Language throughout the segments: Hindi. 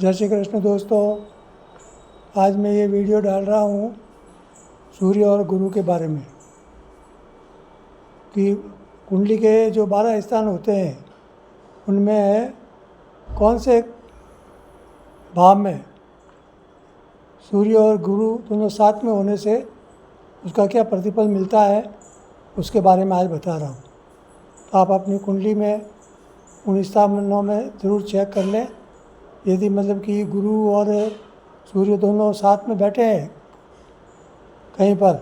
जय श्री कृष्ण दोस्तों। आज मैं ये वीडियो डाल रहा हूँ सूर्य और गुरु के बारे में कि कुंडली के जो 12 स्थान होते हैं उनमें कौन से भाव में सूर्य और गुरु दोनों साथ में होने से उसका क्या प्रतिफल मिलता है उसके बारे में आज बता रहा हूँ। तो आप अपनी कुंडली में उन स्थानों में ज़रूर चेक कर लें। यदि मतलब कि गुरु और सूर्य दोनों साथ में बैठे हैं कहीं पर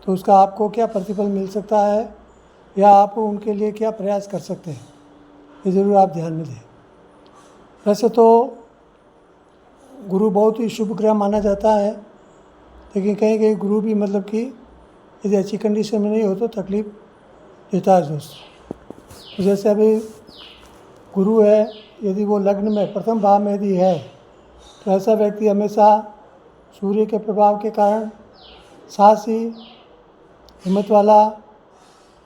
तो उसका आपको क्या प्रतिफल मिल सकता है या आप उनके लिए क्या प्रयास कर सकते हैं, ये ज़रूर आप ध्यान में दें। वैसे तो गुरु बहुत ही शुभ ग्रह माना जाता है, लेकिन कहीं कहीं गुरु भी मतलब कि यदि अच्छी कंडीशन में नहीं हो तो तकलीफ़ देता है दोस्त। तो जैसे अभी गुरु है, यदि वो लग्न में प्रथम भाव में यदि है तो ऐसा व्यक्ति हमेशा सूर्य के प्रभाव के कारण साहसी, हिम्मत वाला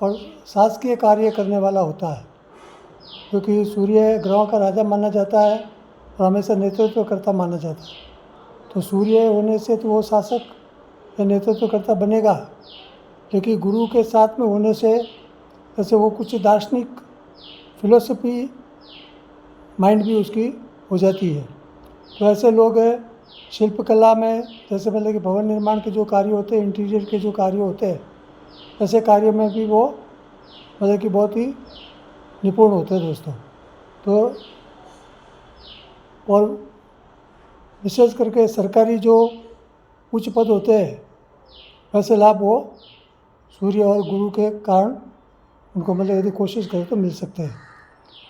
और शासकीय कार्य करने वाला होता है, क्योंकि सूर्य ग्रहों का राजा माना जाता है और हमेशा नेतृत्वकर्ता माना जाता है। तो सूर्य होने से तो वो शासक या नेतृत्वकर्ता बनेगा, लेकिन गुरु के साथ में होने से जैसे वो कुछ दार्शनिक फिलोसफी माइंड भी उसकी हो जाती है। तो ऐसे लोग शिल्पकला में जैसे मतलब कि भवन निर्माण के जो कार्य होते हैं, इंटीरियर के जो कार्य होते हैं, ऐसे कार्य में भी वो मतलब कि बहुत ही निपुण होते हैं दोस्तों। तो और विशेष करके सरकारी जो उच्च पद होते हैं वैसे लाभ वो सूर्य और गुरु के कारण उनको मतलब यदि कोशिश करें तो मिल सकते हैं।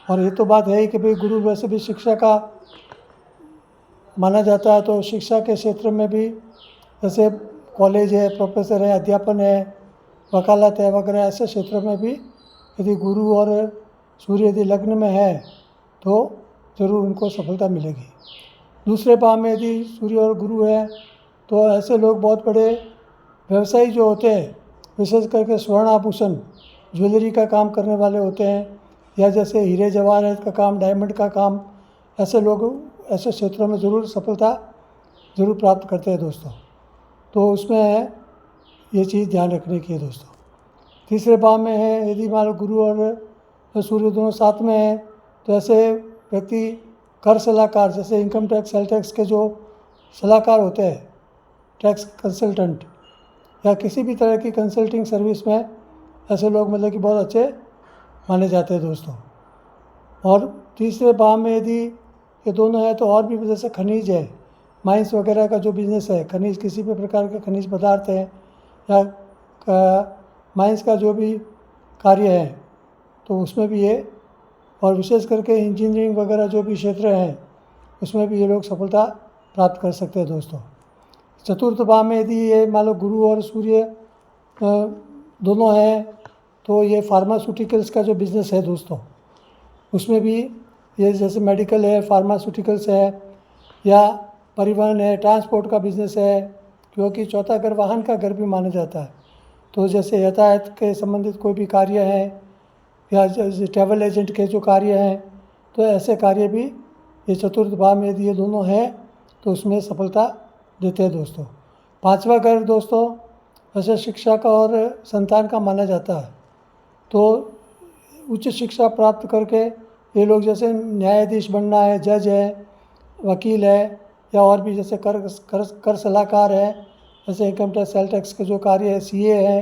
और ये तो बात है ही कि भाई गुरु वैसे भी शिक्षा का माना जाता है, तो शिक्षा के क्षेत्र में भी जैसे कॉलेज है, प्रोफेसर है, अध्यापन है, वकालत है वगैरह, ऐसे क्षेत्रों में भी यदि गुरु और सूर्य यदि लग्न में है तो ज़रूर उनको सफलता मिलेगी। दूसरे भाव में यदि सूर्य और गुरु है तो ऐसे लोग बहुत बड़े व्यवसायी जो होते हैं, विशेष करके स्वर्ण आभूषण ज्वेलरी का काम करने वाले होते हैं, या जैसे हीरे जवाहरात का काम, डायमंड का काम, ऐसे लोग ऐसे क्षेत्रों में ज़रूर सफलता ज़रूर प्राप्त करते हैं दोस्तों। तो उसमें ये चीज़ ध्यान रखने की है दोस्तों। तीसरे भाव में है यदि मान लो गुरु और सूर्य दोनों साथ में हैं तो ऐसे व्यक्ति कर सलाहकार, जैसे इनकम टैक्स, सेल टैक्स के जो सलाहकार होते हैं, टैक्स कंसल्टेंट या किसी भी तरह की कंसल्टिंग सर्विस में ऐसे लोग मतलब कि बहुत अच्छे माने जाते हैं दोस्तों। और तीसरे भाव में यदि ये दोनों है तो और भी जैसे खनिज है, माइंस वगैरह का जो बिज़नेस है, खनिज किसी भी प्रकार के खनिज पदार्थ हैं या माइंस का जो भी कार्य है तो उसमें भी ये, और विशेष करके इंजीनियरिंग वगैरह जो भी क्षेत्र हैं उसमें भी ये लोग सफलता प्राप्त कर सकते हैं दोस्तों। चतुर्थ भाव में यदि ये मान लो गुरु और सूर्य दोनों हैं तो ये फार्मास्यूटिकल्स का जो बिज़नेस है दोस्तों, उसमें भी ये जैसे मेडिकल है, फार्मास्यूटिकल्स है या परिवहन है, ट्रांसपोर्ट का बिज़नेस है, क्योंकि चौथा घर वाहन का घर भी माना जाता है। तो जैसे यातायात के संबंधित कोई भी कार्य है या जैसे ट्रैवल एजेंट के जो कार्य हैं, तो ऐसे कार्य भी ये चतुर्थ भाव में यदि ये दोनों हैं तो उसमें सफलता देते हैं दोस्तों। पांचवा घर दोस्तों वैसे शिक्षा का और संतान का माना जाता है। तो उच्च शिक्षा प्राप्त करके ये लोग जैसे न्यायाधीश बनना है, जज है, वकील है या और भी जैसे कर सलाहकार है, जैसे इनकम टैक्स, सेल टैक्स के जो कार्य है, सीए है,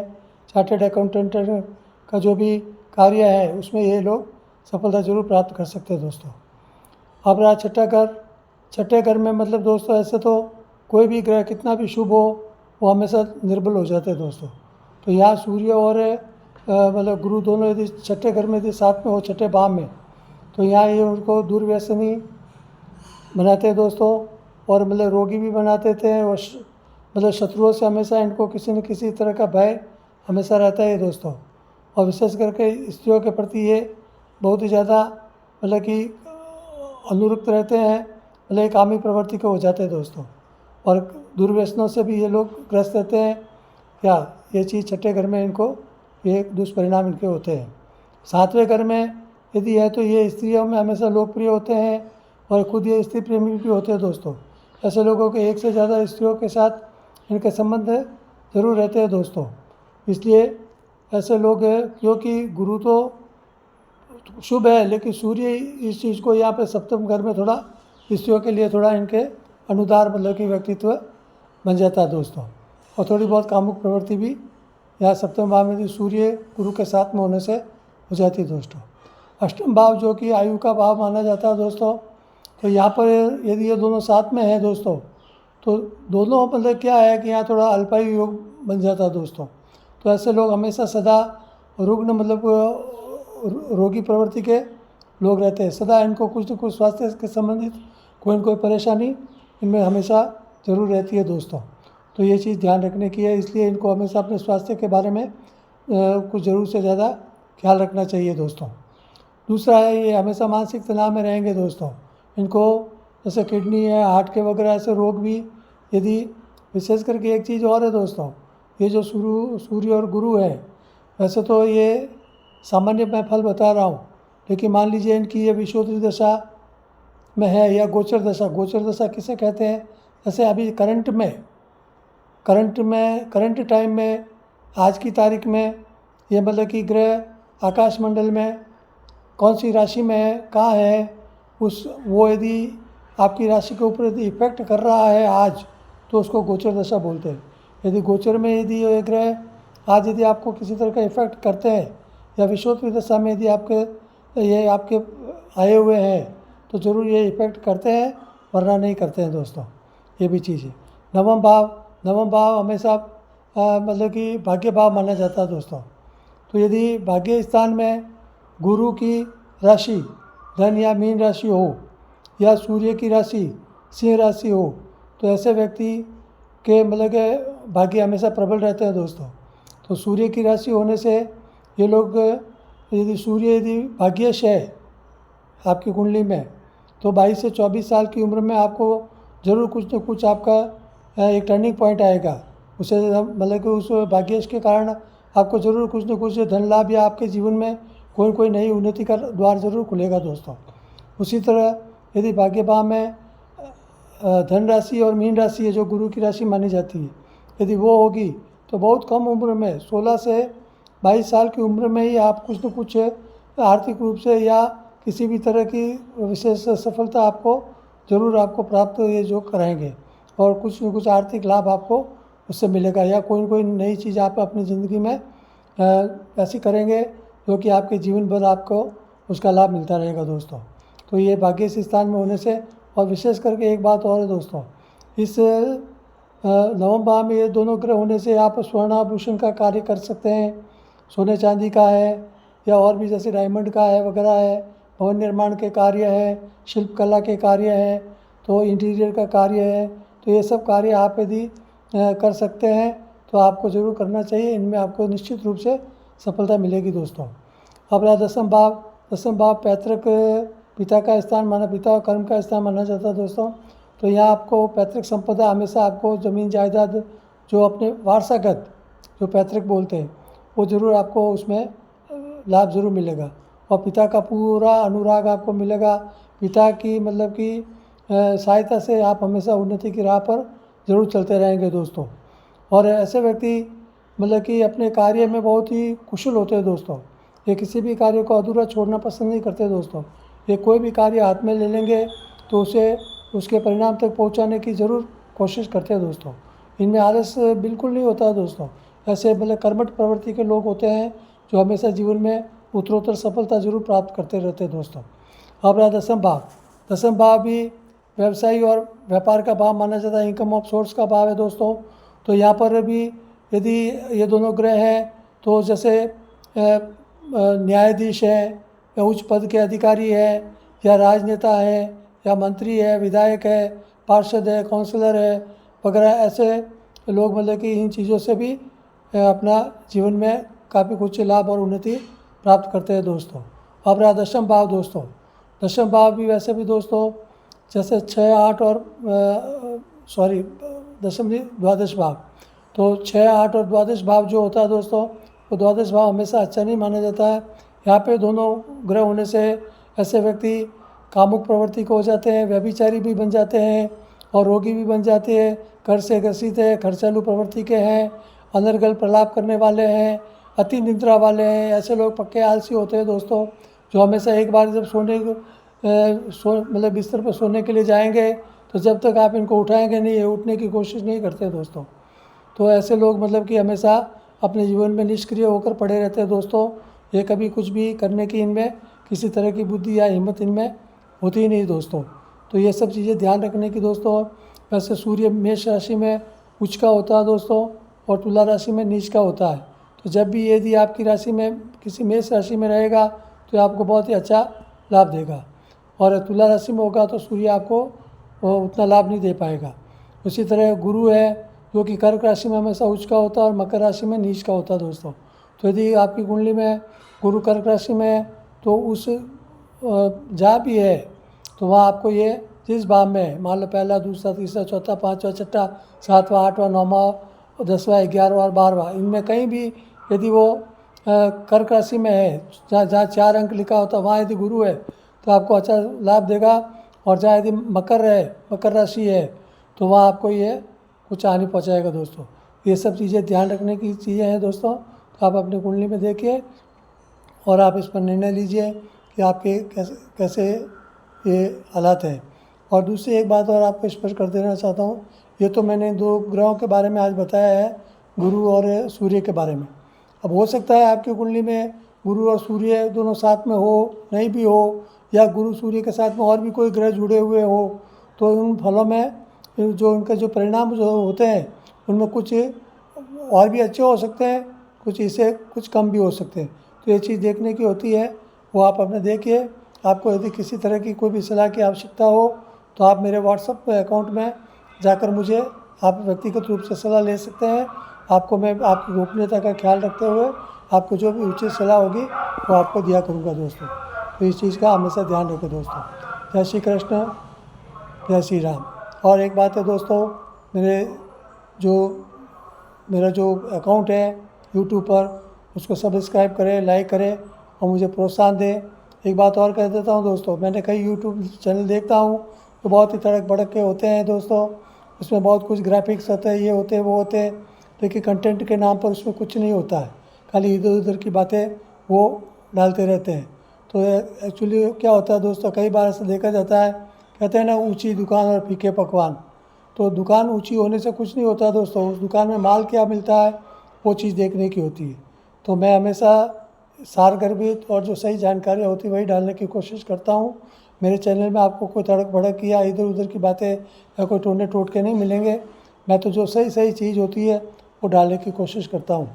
चार्टर्ड अकाउंटेंट का जो भी कार्य है, उसमें ये लोग सफलता जरूर प्राप्त कर सकते हैं दोस्तों। अब रहा छठा घर। छठे घर में मतलब दोस्तों ऐसे तो कोई भी ग्रह कितना भी शुभ हो वो हमेशा निर्बल हो जाते हैं दोस्तों। तो यहाँ सूर्य और मतलब गुरु दोनों यदि छठे घर में यदि साथ में हो, छठे भाव में, तो यहाँ ये उनको दुर्व्यसनी बनाते हैं दोस्तों, और मतलब रोगी भी बनाते थे, और मतलब शत्रुओं से हमेशा इनको किसी न किसी तरह का भय हमेशा रहता है दोस्तों। और विशेष करके स्त्रियों के प्रति ये बहुत ही ज़्यादा मतलब कि अनुरक्त रहते हैं, मतलब एक कामी प्रवृत्ति के हो जाते हैं दोस्तों। और दुर्व्यसनों से भी ये लोग ग्रस्त रहते हैं, या ये चीज़ छठे घर में इनको ये दुष्परिणाम इनके होते हैं। सातवें घर में यदि है तो ये स्त्रियों में हमेशा लोकप्रिय होते हैं और खुद ये स्त्री प्रेमी भी होते हैं दोस्तों। ऐसे लोगों के एक से ज़्यादा स्त्रियों के साथ इनके संबंध ज़रूर रहते हैं दोस्तों। इसलिए ऐसे लोग हैं, क्योंकि गुरु तो शुभ है, लेकिन सूर्य इस चीज़ को यहाँ पे सप्तम घर में थोड़ा स्त्रियों के लिए थोड़ा इनके अनुदार मतलब कि व्यक्तित्व बन जाता है दोस्तों। और थोड़ी बहुत कामुक प्रवृत्ति भी यहाँ सप्तम भाव में सूर्य गुरु के साथ में होने से हो जाती है दोस्तों। अष्टम भाव जो कि आयु का भाव माना जाता है दोस्तों, तो यहाँ पर यदि ये दोनों साथ में हैं दोस्तों, तो दोनों मतलब क्या है कि यहाँ थोड़ा अल्पायु योग बन जाता है दोस्तों। तो ऐसे लोग हमेशा सदा रुग्ण मतलब रोगी प्रवृत्ति के लोग रहते हैं। सदा इनको कुछ न कुछ स्वास्थ्य के संबंधित कोई न कोई परेशानी इनमें हमेशा ज़रूर रहती है दोस्तों। तो ये चीज़ ध्यान रखने की है, इसलिए इनको हमेशा अपने स्वास्थ्य के बारे में कुछ ज़रूर से ज़्यादा ख्याल रखना चाहिए दोस्तों। दूसरा है, ये हमेशा मानसिक तनाव में रहेंगे दोस्तों। इनको जैसे किडनी है, हार्ट के वगैरह ऐसे रोग भी यदि विशेष करके एक चीज़ और है दोस्तों, ये जो सूर्य और गुरु है, वैसे तो ये सामान्य मैं फल बता रहा हूँ, लेकिन मान लीजिए इनकी ये विषुवत दशा में है या गोचर दशा किसे कहते हैं, जैसे अभी करंट टाइम में आज की तारीख में ये मतलब कि ग्रह आकाश मंडल में कौन सी राशि में है, कहाँ है, वो यदि आपकी राशि के ऊपर यदि इफेक्ट कर रहा है आज, तो उसको गोचर दशा बोलते हैं। यदि गोचर में यदि ये ग्रह आज यदि आपको किसी तरह का इफेक्ट करते हैं या विषुवत दशा में यदि ये आपके आए हुए हैं, तो ज़रूर ये इफेक्ट करते हैं, वरना नहीं करते हैं दोस्तों। ये भी चीज़ है। नवम भाव हमेशा मतलब कि भाग्य भाव माना जाता है दोस्तों। तो यदि भाग्य स्थान में गुरु की राशि धन या मीन राशि हो या सूर्य की राशि सिंह राशि हो, तो ऐसे व्यक्ति के मतलब के भाग्य हमेशा प्रबल रहते हैं दोस्तों। तो सूर्य की राशि होने से ये लोग यदि भाग्यश है आपकी कुंडली में, तो 22 से 24 साल की उम्र में आपको ज़रूर कुछ न कुछ आपका एक टर्निंग पॉइंट आएगा। उसे मतलब कि उस भाग्यश के कारण आपको ज़रूर कुछ न कुछ धन लाभ या आपके जीवन में कोई नई उन्नति का द्वार ज़रूर खुलेगा दोस्तों। उसी तरह यदि भाग्य भाव में धन राशि और मीन राशि है जो गुरु की राशि मानी जाती है, यदि वो होगी तो बहुत कम उम्र में 16 से 22 साल की उम्र में ही आप कुछ न कुछ आर्थिक रूप से या किसी भी तरह की विशेष सफलता आपको प्राप्त ये जो कराएंगे, और कुछ न कुछ आर्थिक लाभ आपको उससे मिलेगा, या कोई नई चीज़ आप अपनी ज़िंदगी में ऐसी करेंगे जो कि आपके जीवन भर आपको उसका लाभ मिलता रहेगा दोस्तों। तो ये भाग्य इस स्थान में होने से, और विशेष करके एक बात और है दोस्तों, इस नवम भाव में ये दोनों ग्रह होने से आप स्वर्ण आभूषण का कार्य कर सकते हैं। सोने चांदी का है या और भी जैसे डायमंड का है वगैरह है, भवन निर्माण के कार्य है, शिल्प कला के कार्य है, तो इंटीरियर का कार्य है, तो ये सब कार्य आप यदि कर सकते हैं तो आपको ज़रूर करना चाहिए। इनमें आपको निश्चित रूप से सफलता मिलेगी दोस्तों। अब रहा दसम भाव पैतृक पिता का स्थान माना, पिता और कर्म का स्थान माना जाता है दोस्तों। तो यहाँ आपको पैतृक संपदा हमेशा आपको ज़मीन जायदाद जो अपने वारसागत जो पैतृक बोलते हैं, वो ज़रूर आपको उसमें लाभ ज़रूर मिलेगा, और पिता का पूरा अनुराग आपको मिलेगा। पिता की मतलब कि सहायता से आप हमेशा उन्नति की राह पर ज़रूर चलते रहेंगे दोस्तों। और ऐसे व्यक्ति मतलब कि अपने कार्य में बहुत ही कुशल होते हैं दोस्तों। ये किसी भी कार्य को अधूरा छोड़ना पसंद नहीं करते दोस्तों। ये कोई भी कार्य हाथ में ले लेंगे तो उसे उसके परिणाम तक पहुंचाने की ज़रूर कोशिश करते हैं दोस्तों। इनमें आलस बिल्कुल नहीं होता है दोस्तों। ऐसे मतलब कर्मठ प्रवृत्ति के लोग होते हैं जो हमेशा जीवन में उत्तरोत्तर सफलता जरूर प्राप्त करते रहते हैं दोस्तों। अब रहा दसम भाव भी व्यवसायी और व्यापार का भाव माना जाता है, इनकम ऑफ सोर्स का भाव है दोस्तों। तो यहाँ पर भी यदि ये दोनों ग्रह हैं, तो जैसे न्यायाधीश है या उच्च पद के अधिकारी है या राजनेता है या मंत्री है, विधायक है, पार्षद है, काउंसलर है वगैरह, ऐसे लोग मतलब कि इन चीज़ों से भी अपना जीवन में काफ़ी कुछ लाभ और उन्नति प्राप्त करते हैं दोस्तों। अब रहा दशम भाव दोस्तों। दशम भाव भी वैसे भी दोस्तों जैसे 6, 8 और द्वादश भाव, तो 6, 8 और द्वादश भाव जो होता है दोस्तों, वो द्वादश भाव हमेशा अच्छा नहीं माना जाता है। यहाँ पे दोनों ग्रह होने से ऐसे व्यक्ति कामुक प्रवृत्ति को हो जाते हैं, व्यभिचारी भी बन जाते हैं और रोगी भी बन जाते हैं, कर से ग्रसित है, खर्चालू प्रवृत्ति के हैं, अनर्गल प्रलाप करने वाले हैं, अति निद्रा वाले हैं। ऐसे लोग पक्के आलसी होते हैं दोस्तों, जो हमेशा एक बार जब मतलब बिस्तर पर सोने के लिए जाएंगे तो जब तक आप इनको उठाएंगे नहीं, ये उठने की कोशिश नहीं करते दोस्तों। तो ऐसे लोग मतलब कि हमेशा अपने जीवन में निष्क्रिय होकर पड़े रहते हैं दोस्तों। ये कभी कुछ भी करने की इनमें किसी तरह की बुद्धि या हिम्मत इनमें होती ही नहीं दोस्तों। तो ये सब चीज़ें ध्यान रखने की दोस्तों। वैसे सूर्य मेष राशि में उच्च का होता है दोस्तों और तुला राशि में नीच का होता है। तो जब भी यदि आपकी राशि में किसी मेष राशि में रहेगा तो आपको बहुत ही अच्छा लाभ देगा, और तुला राशि में होगा तो सूर्य आपको उतना लाभ नहीं दे पाएगा। उसी तरह गुरु है जो कि कर्क राशि में हमेशा उच्च का होता है और मकर राशि में नीच का होता है दोस्तों। तो यदि आपकी कुंडली में गुरु कर्क राशि में है तो उस जहाँ भी है तो वहाँ आपको ये जिस भाव में है, मान लो पहला, दूसरा, तीसरा, चौथा, पाँचवा, छठा, सातवां, आठवां, नौवां, 10वां, 11वां और 12वां, इनमें कहीं भी यदि वो कर्क राशि में है, जहाँ 4 अंक लिखा होता है, वहाँ यदि गुरु है तो आपको अच्छा लाभ देगा। और जहाँ यदि मकर राशि है तो वहाँ आपको ये कुछ हानि पहुँचाएगा दोस्तों। ये सब चीज़ें ध्यान रखने की चीज़ें हैं दोस्तों। तो आप अपनी कुंडली में देखिए और आप इस पर निर्णय लीजिए कि आपके कैसे ये हालात हैं। और दूसरी एक बात और आपको स्पष्ट कर देना चाहता हूँ, ये तो मैंने 2 ग्रहों के बारे में आज बताया है, गुरु और सूर्य के बारे में। अब हो सकता है आपकी कुंडली में गुरु और सूर्य दोनों साथ में हो, नहीं भी हो, या गुरु सूर्य के साथ में और भी कोई ग्रह जुड़े हुए हो, तो उन फलों में जो उनके जो परिणाम जो होते हैं उनमें कुछ और भी अच्छे हो सकते हैं, कुछ इससे कुछ कम भी हो सकते हैं। तो ये चीज़ देखने की होती है, वो आप अपने देखिए। आपको यदि किसी तरह की कोई भी सलाह की आवश्यकता हो तो आप मेरे व्हाट्सएप अकाउंट में जाकर मुझे आप व्यक्तिगत रूप से सलाह ले सकते हैं। आपको मैं आपकी गोपनीयता का ख्याल रखते हुए आपको जो भी उचित सलाह होगी वो आपको दिया करूँगा दोस्तों। तो इस चीज़ का हमेशा ध्यान रखें दोस्तों। जय श्री कृष्ण, जय श्री राम। और एक बात है दोस्तों, मेरा जो अकाउंट है यूट्यूब पर, उसको सब्सक्राइब करें, लाइक करें और मुझे प्रोत्साहन दें। एक बात और कह देता हूँ दोस्तों, मैंने कई यूट्यूब चैनल देखता हूँ तो बहुत ही तड़क भड़क के होते हैं दोस्तों। उसमें बहुत कुछ ग्राफिक्स होते हैं, ये होते हैं, वो होते हैं, लेकिन कंटेंट के नाम पर उसमें कुछ नहीं होता है, खाली इधर उधर की बातें वो डालते रहते हैं। तो एक्चुअली क्या होता है दोस्तों, कई बार ऐसा देखा जाता है, कहते हैं ना ऊंची दुकान और फीके पकवान। तो दुकान ऊंची होने से कुछ नहीं होता दोस्तों, उस दुकान में माल क्या मिलता है वो चीज़ देखने की होती है। तो मैं हमेशा सारगर्भित और जो सही जानकारी होती है वही डालने की कोशिश करता हूँ। मेरे चैनल में आपको कोई तड़क भड़क या इधर उधर की बातें या कोई टोने टोटके नहीं मिलेंगे। मैं तो जो सही चीज़ होती है वो डालने की कोशिश करता हूँ।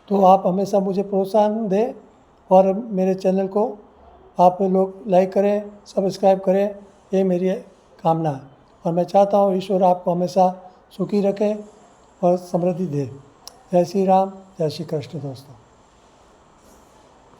तो आप हमेशा मुझे प्रोत्साहन दें और मेरे चैनल को आप लोग लाइक करें, सब्सक्राइब करें, ये मेरी कामना है। और मैं चाहता हूँ ईश्वर आपको हमेशा सुखी रखे और समृद्धि दे। जय श्री राम, जय श्री कृष्ण दोस्तों।